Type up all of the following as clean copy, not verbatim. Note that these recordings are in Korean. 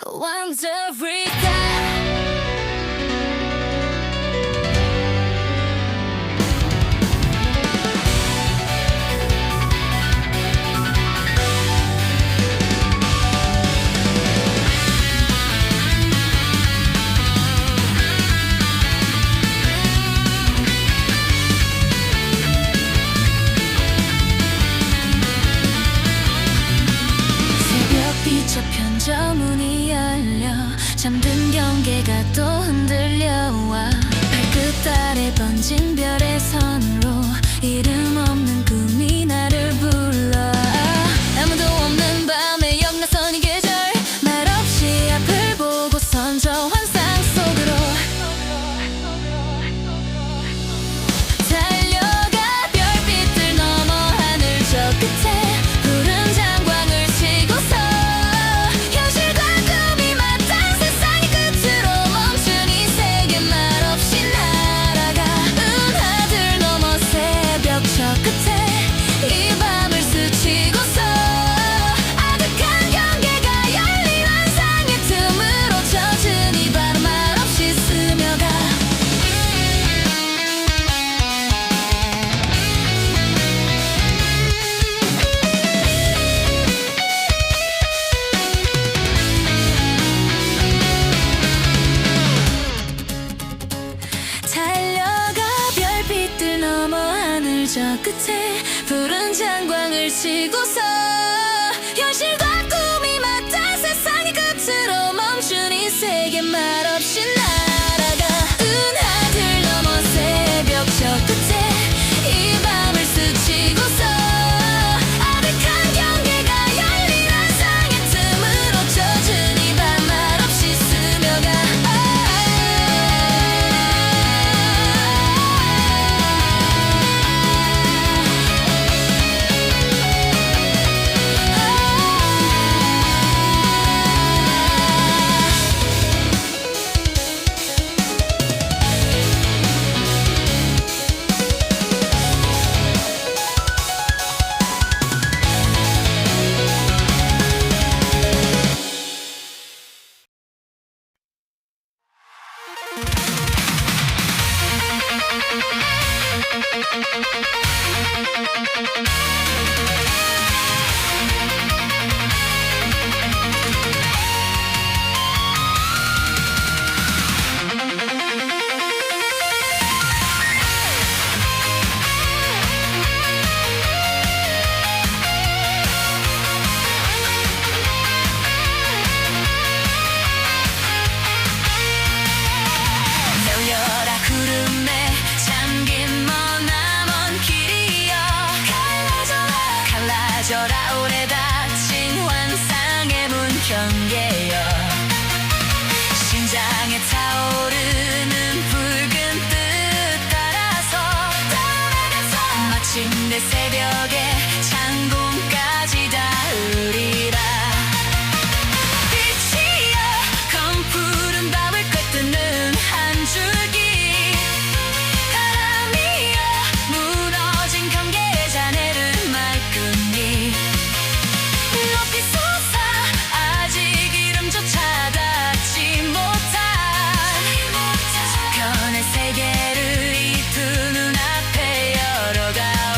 Wonderica. 저 편저문이 열려 잠든 경계가 또 흔들려와 발끝 아래 번진 별의 선으로 이름 없는 꿈이 나를 불러. 아무도 없는 밤에 역나선 이 계절 말없이 앞을 보고선 저 환상 속으로 달려가 별빛들 넘어 하늘 저 끝에 푸른 장광을 치고서 저 끝에 푸른 장광을 치고서 현실과 꿈이 맞닿은 세상의 끝으로 멈춘 이 세계 말없이 날아가. 은하들 넘어 새벽 저 끝에 이 밤을 스치고서 아득한 경계가 열린 환상의 틈으로 젖은 이 밤 말없이 스며가. 갈라져라 오래 닫힌 환상의 문 경계여. 심장에 타오르는 붉은 뜻 따라서 마침내 새벽에 창공까지 닿으리라. 빛이여 검푸른 밤을 꿰뚫는 한 줄기 바람이여 무너진 경계의 잔해를 말끔히 높이 솟아 아직 이름조차 닿지 못한 변의 세계를 이 두 눈앞에 열어가오.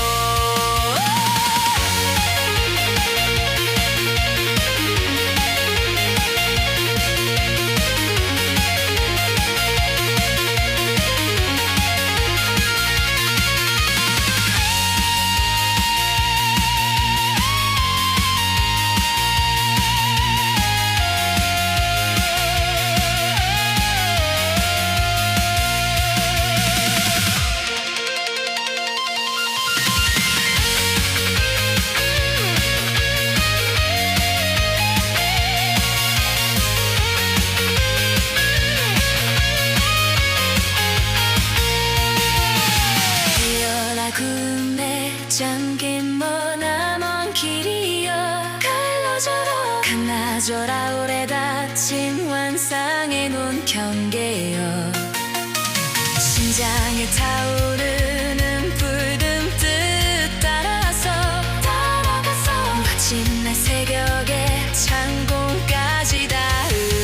잠긴 머나먼 길이여 갈라져라 오래 닫힌 환상의 눈 경계여. 심장에 타오르는 붉은 뜻 따라서 마침내 새벽에 창공까지 닿으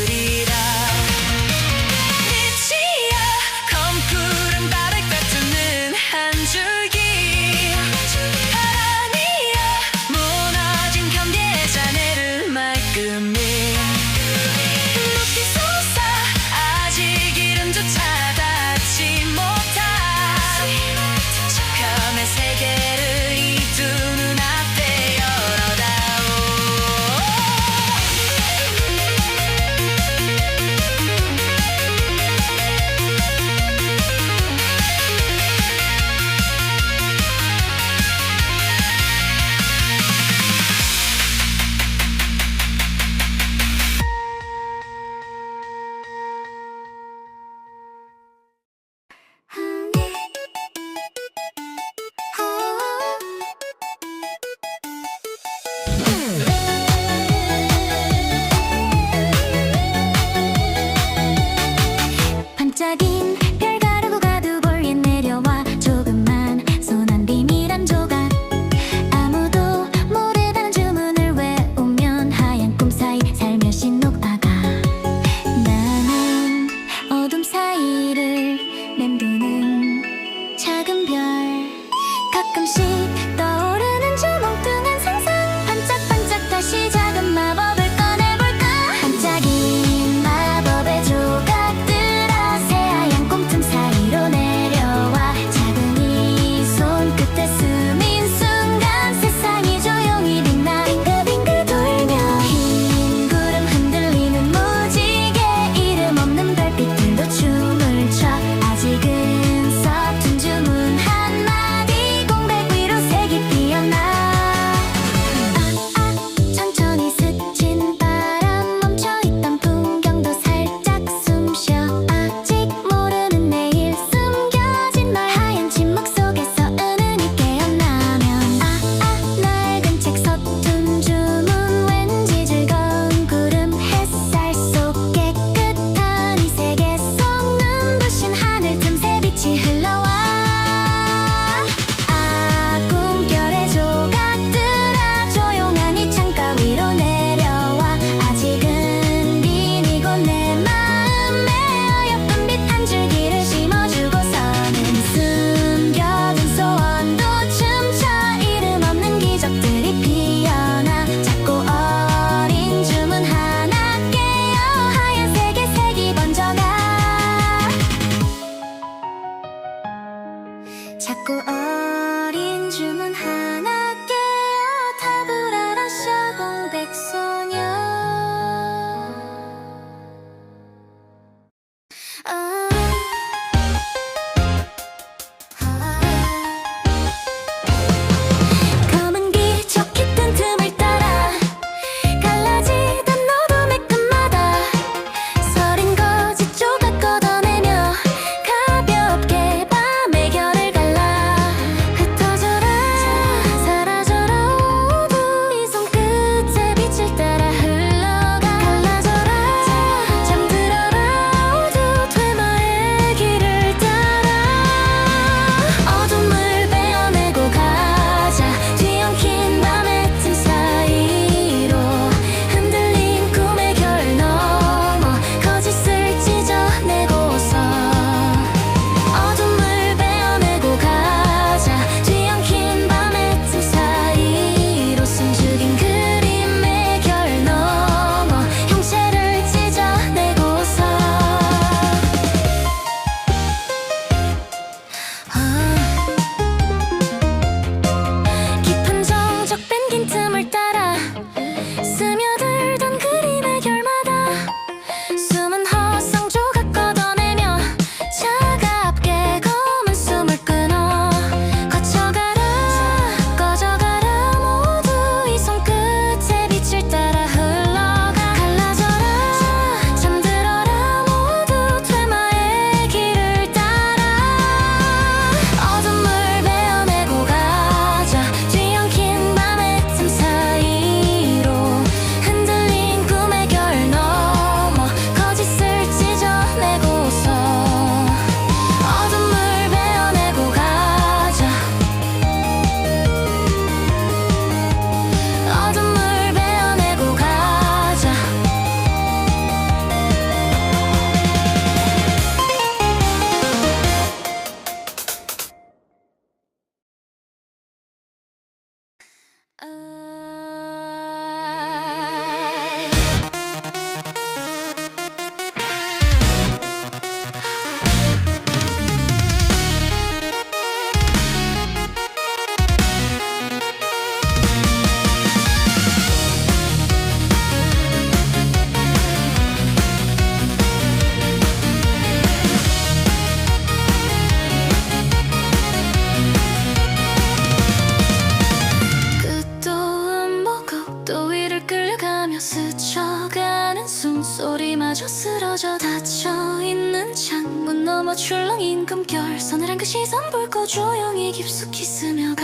소리마저 쓰러져 닫혀있는 창문 너머 출렁인 꿈결 서늘한 그 시선 붉고 조용히 깊숙이 스며가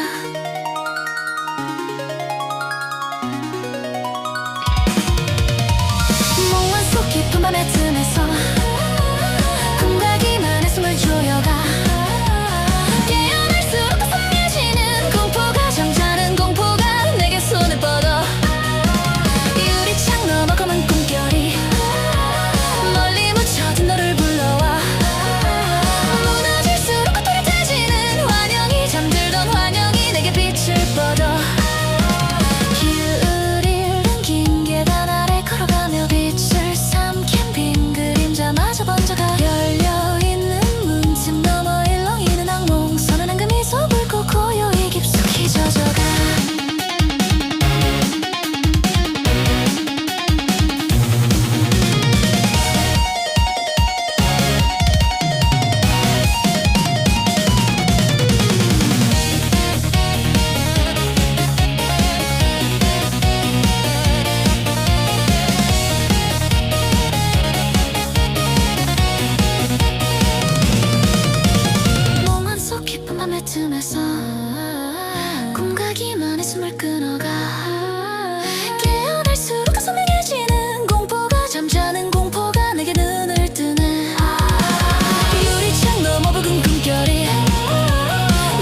몽환 속 깊은 밤의 틈에서 꿈가기만 해 숨을 조여가 깨어날수록 더 선명해지는 공포가 잠자는 공포가 내게 손을 뻗어 유리창 너머 검은 꿈결이 멀리 묻혀진 너를 불러와 무너질수록 또렷해지는 환영이 잠들던 환영이 내게 빛을 뻗어 길 잃는 긴 계단 아래 걸어가며 빛을 삼킨 빈 그림자마저 번져가 열려있는 문틈 너머 일렁이는 악몽 서늘한 그 미소 붉고 고요히 깊숙이 젖어가 몽환 속 깊은 밤의 틈에서 꿈가기만 해 숨을 끊어가 깨어날수록 더 선명해지는 공포가 잠자는 공포가 내게 눈을 뜨네 유리창 너머 붉은 꿈결이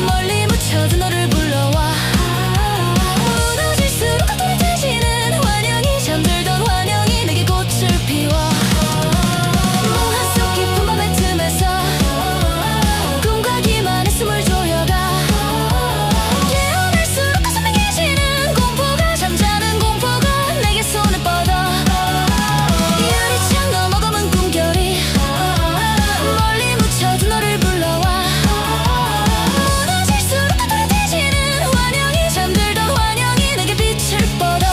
멀리 묻혀둔 너를 불러와 무너질수록 더 또렷해지는 환영이 잠들던 환영이 내게 꽃을 피워 몽환 속 깊은 밤의 틈에서 꿈가기만 해 숨을 조여가 깨어날수록 더 선명해지는 공포가 잠자는 공포가 내게 손을 뻗어 유리창 너머 검은 꿈결이 멀리 묻혀둔 너를 불러와 무너질수록 더 또렷해지는 환영이 잠들던 환영이 내게 빛을 뻗어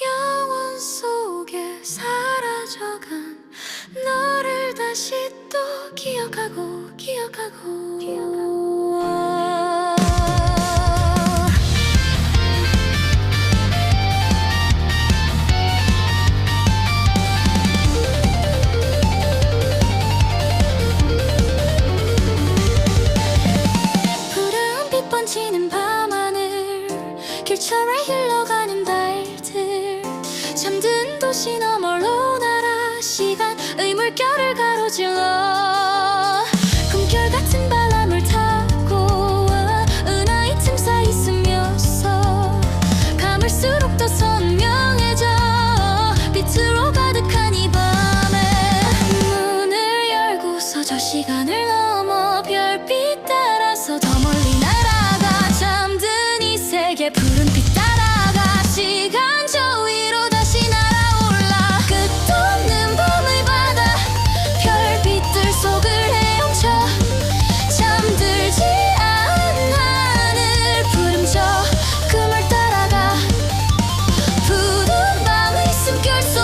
영혼 속에 사라져간 너를 다시 또 기억하고 푸른 빛 번지는 밤하늘 길처럼 흘러가는 달들 잠든 도시 너머로 날아 시간의 물결을 가로질러 꿈결 같은 바람을 타고 은하의 틈 사이 스며서 감을수록 더 선명해져 빛으로 가득한 이 밤에 문을 열고서 저 시간을 넘어 별빛 따라서 더 멀리 날아가 잠든 이 세계 푸른빛 따라가 시간 저 위로 다시 날아올라 끝도 없는 밤의 바다 별빛들 속을 헤엄쳐 잠들지 않은 하늘 푸름져 금을 따라가 푸른 밤의 숨결 속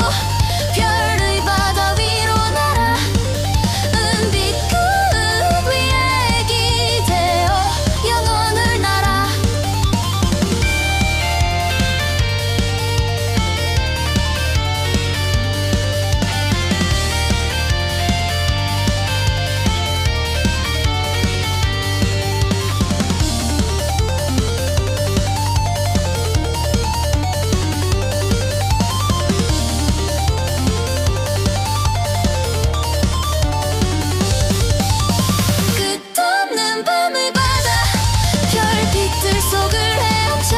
별의 바다 위로 날아 은빛 구름 위에 기대어 영원을 날아 끝도 없는 밤의 바다 별빛들 속을 헤엄쳐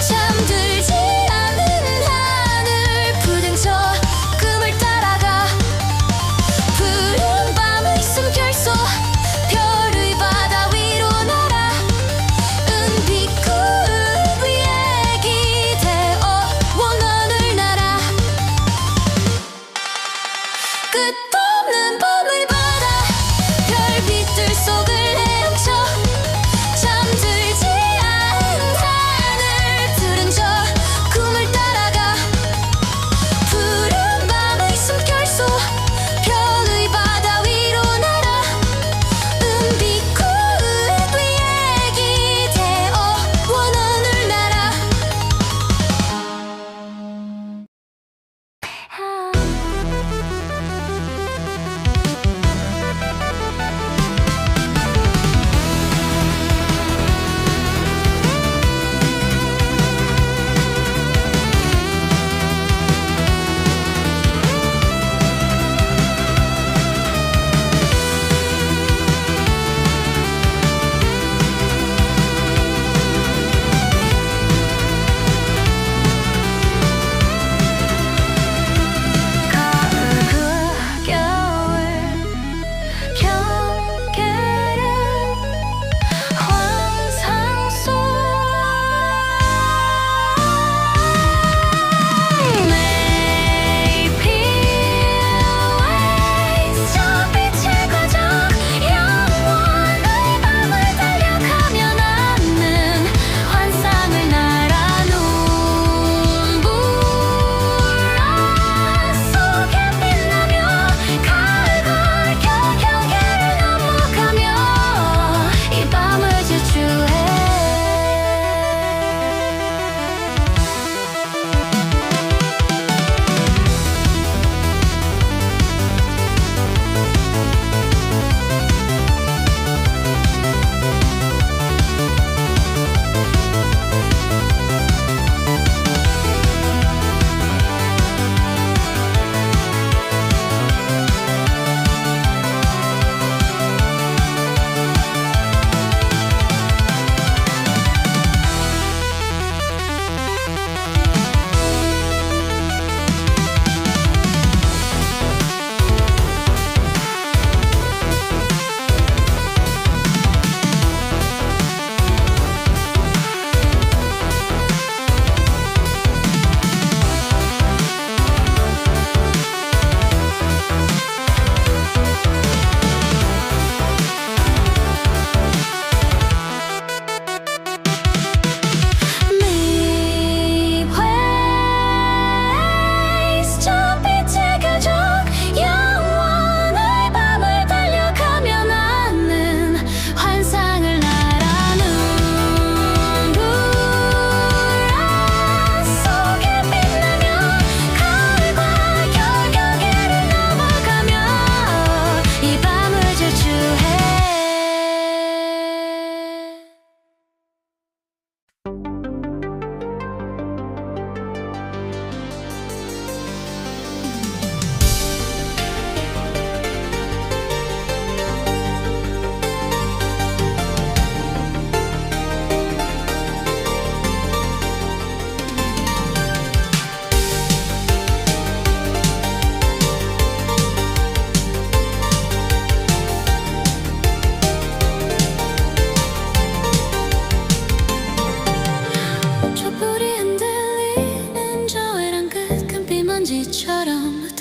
잠들지 않는 하늘 부등쳐 금을 따라가 푸른 밤의 숨결 속 별의 바다 위로 날아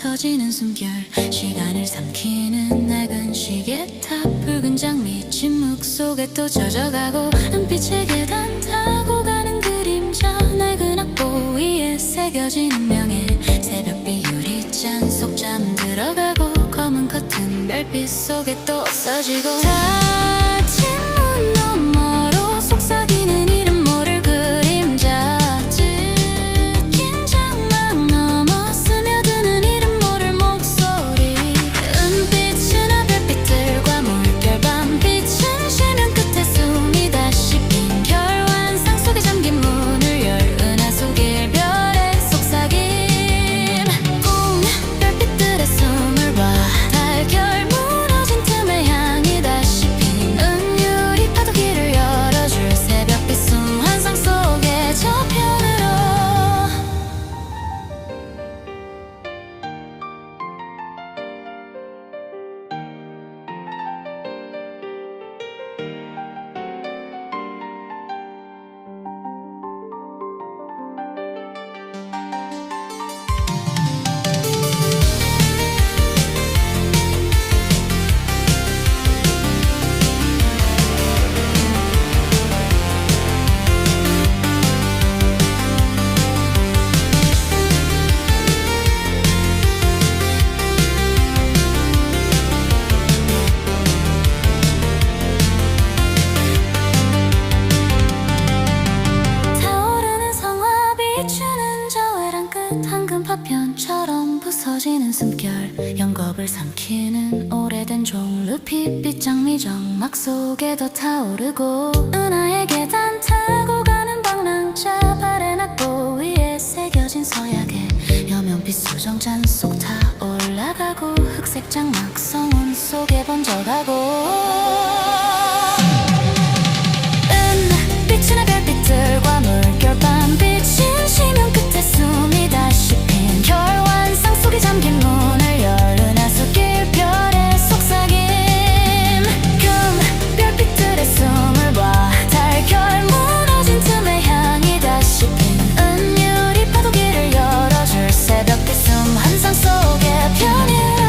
부서지는 숨결 시간을 삼키는 낡은 시계탑 붉은 장미 침묵 속에 또 젖어가고 눈빛의 계단 타고 가는 그림자 낡은 악보 위에 새겨지는 명예 새벽빛 유리잔 속 잠들어가고 검은 커튼 별빛 속에 또 없어지고 닫힌 문 너머로 속삭이는 이름 모를 그림자 찢긴 장막 넘어 스며드는 이름 모를 목소리 은빛이나 별빛들과 물결 밤빛은 쉬는 끝에 숨이 다시 핀 결완상 속에 잠긴 문을 열 은하수 길별의 속삭임 꿈 별빛들의 숨을 봐 달결 무너진 틈에 향이 다시 핀 은유리 파도 길을 열어줄 새벽빛 숨 환상 속의 저편으로 타오르는 성화 비추는 저 외랑 끝 황금 파편처럼 부서지는 숨결 영겁을 삼키는 오래된 종루 핏빛 장미 정막 속에 더 타오르고 은하의 계단 타고 가는 방랑자 발의 낙보 위에 새겨진 서약에 여명빛 수정잔 속 타올라가고 흑색 장막 성운 속에 번져가고 빛이나 별빛들과 물결 밤빛은 쉬면 끝에 숨이 다시 핀 결완상 속에 잠긴 문을 열 은하수 길별의 속삭임 금 별빛들의 숨을 봐 달결 무너진 틈에 향이 다시 핀 은유리 파도 길을 열어줄 새벽빛 숨 환상 속의 편의로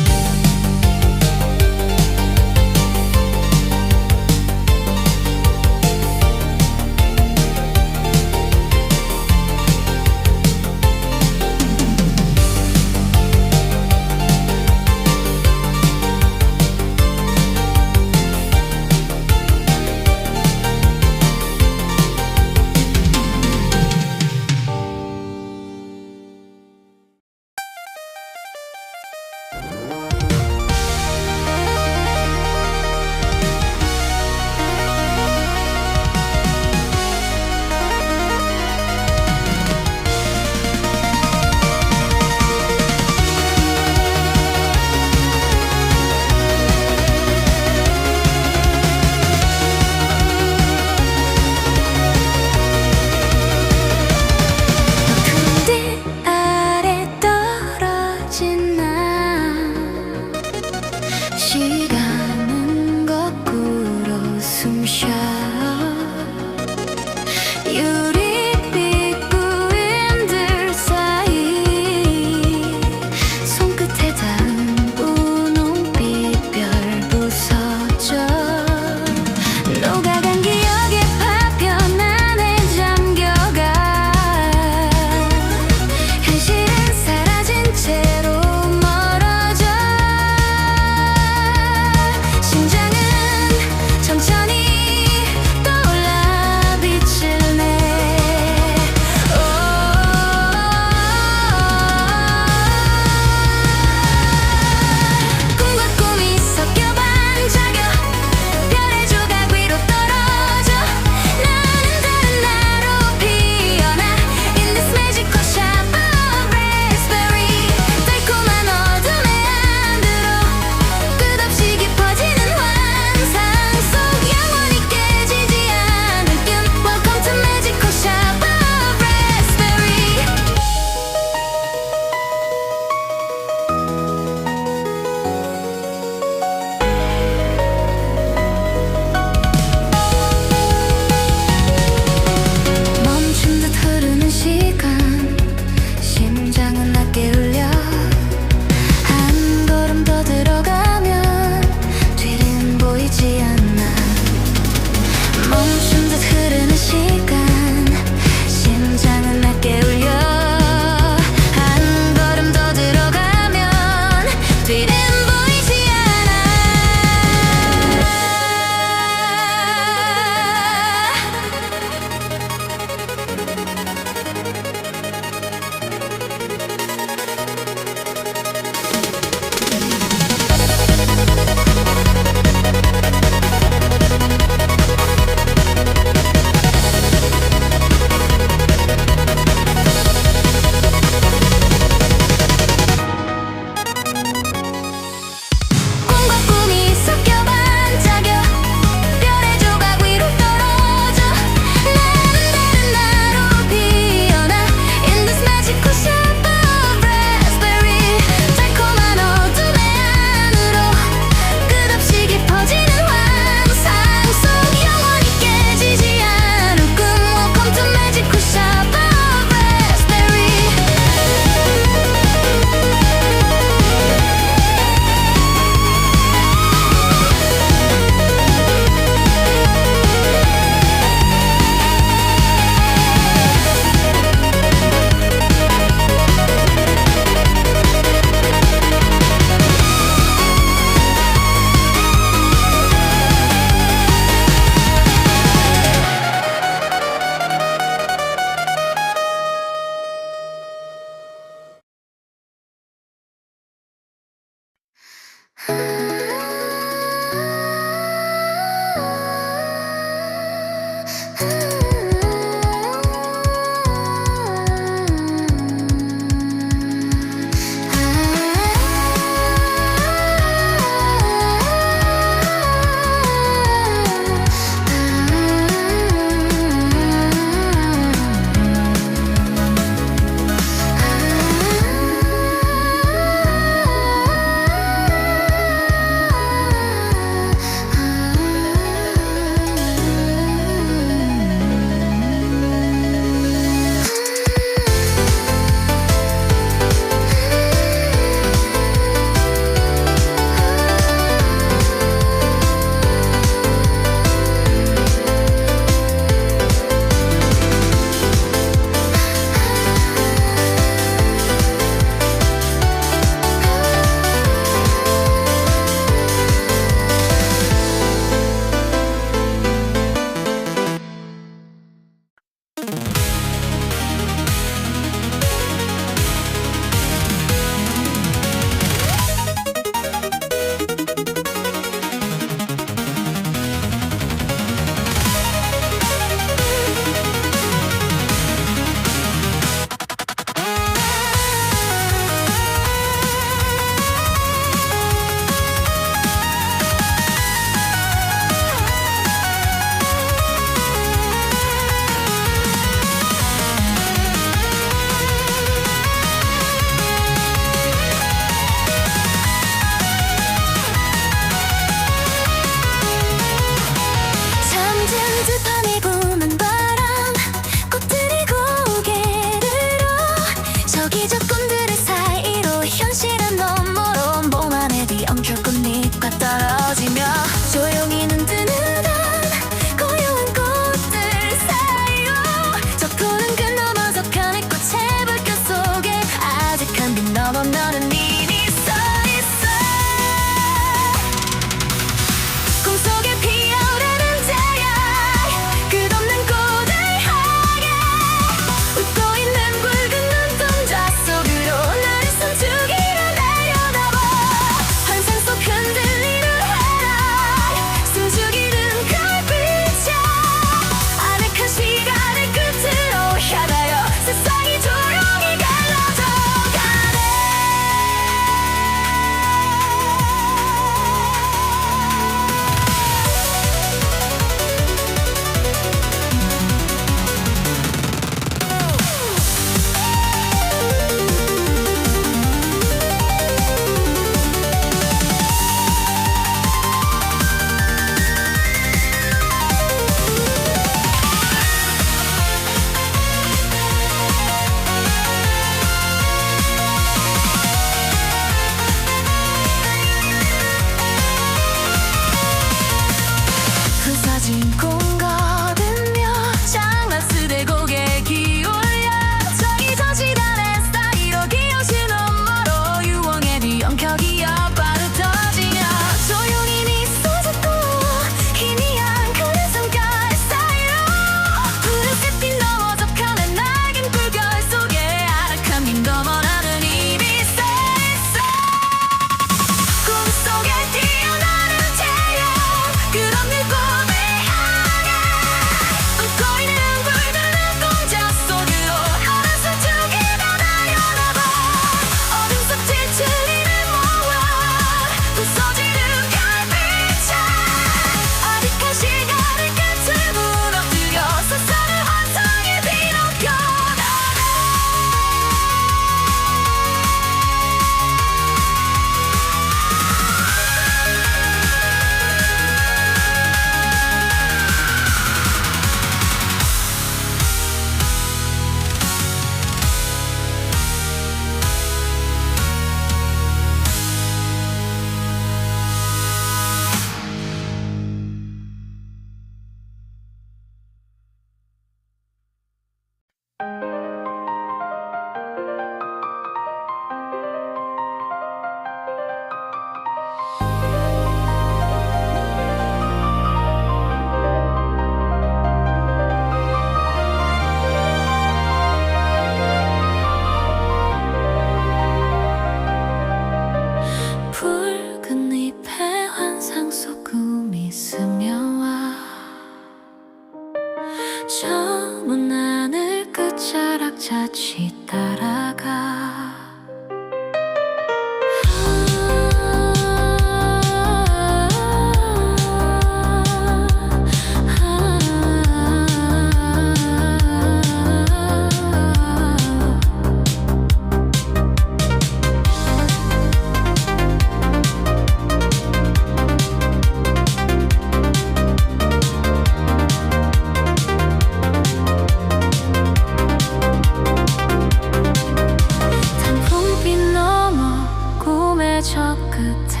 저 끝에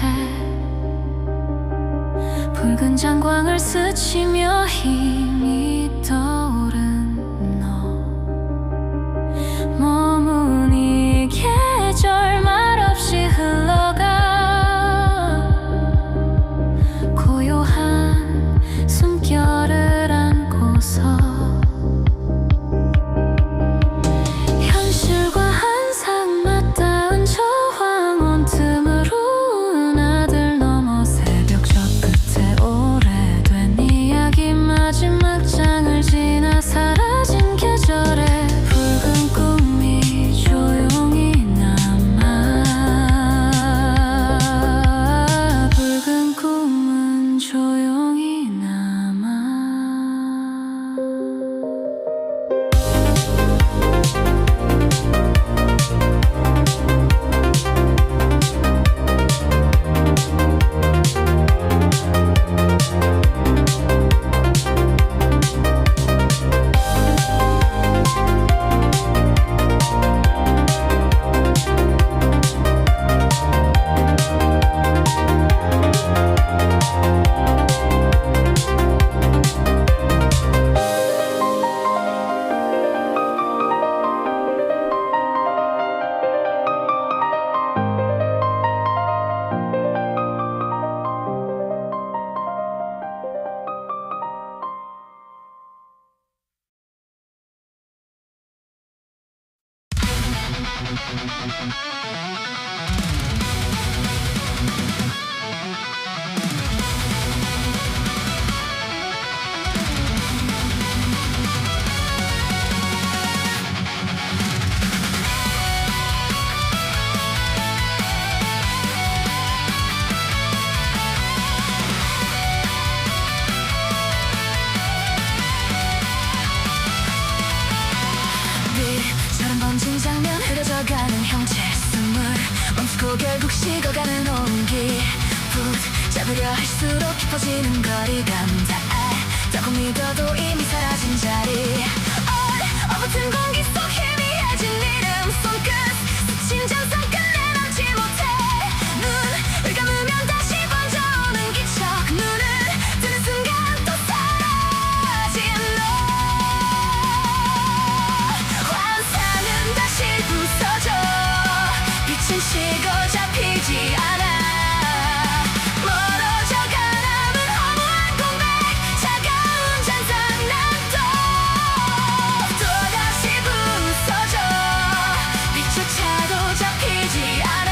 붉은 장광을 스치며 힘이 떠오른 너. 머문 이 계절 말없이 흘러가 고요한 숨결을 안고서 현실과 항상 맞닿은 저 황혼 틈으로 나들 넘어 새벽 저 끝에 오래된 이야기 마지막 장을 지나 사라진 계절에 붉은 꿈이 조용히 남아. 붉은 꿈은 조용히 남아. 비처럼 번진 장면 흐려져가는 형체 숨을 멈추고 결국 식어가는 온기 붙잡으려 할수록 깊어지는 거리감 다 알다고 믿어도 이미 사라진 자리 얼어붙은 공기 속 희미해진 이름 손끝 스친 잔상 끝내 남지 못해 눈을 감으면 다시 번져오는 기적 눈을 뜨는 순간 또 사라진 너. 환상은 다시 부서져 빛은 식어 잡히지 않아. 멀어져가 남은 허무한 공백 차가운 잔상 난 또다시 부서져 빛조차도 잡히지 않아.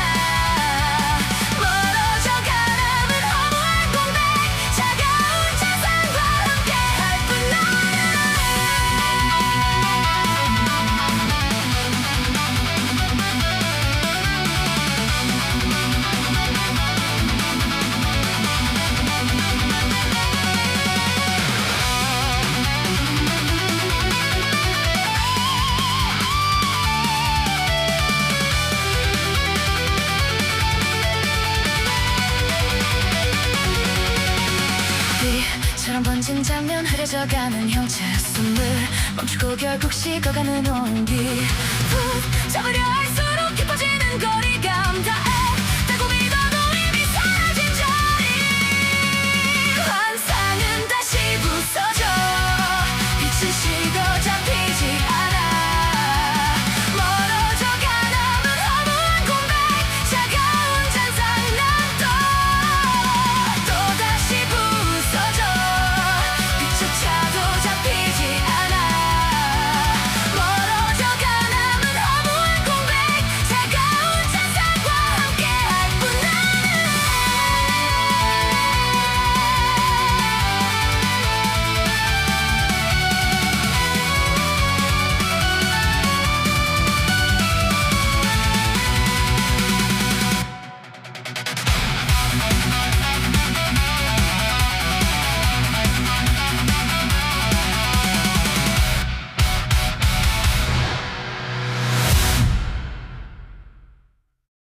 멀어져가 남은 허무한 공백 차가운 잔상과 함께 할 뿐 비처럼 번진 장면 흐려져가는 형체 숨을 멈추고 결국 식어가는 온기 붙잡으려 할수록 깊어지는 거리감 다